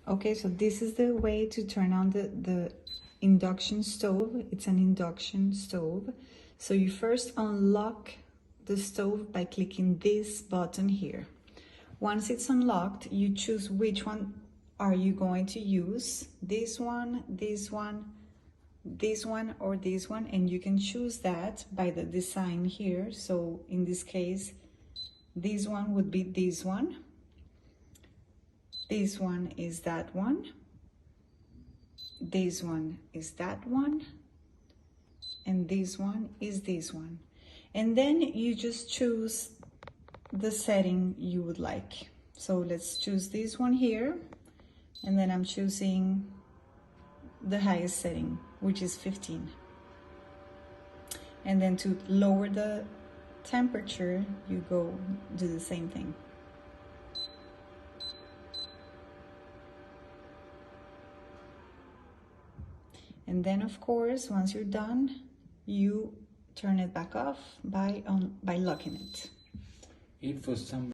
Okay, so this is the way to turn on the induction stove. It's an induction stove. So you first unlock the stove by clicking this button here. Once it's unlocked, you choose which one are you going to use, this one, this one, this one, or this one, and you can choose that by the design here. So in this case, this one would be this one. This one is that one. This one is that one. And this one is this one. And then you just choose the setting you would like. So let's choose this one here. And then I'm choosing the highest setting, which is 15. And then to lower the temperature, you go do the same thing. And then, of course, once you're done, you turn it back off by locking it. If for some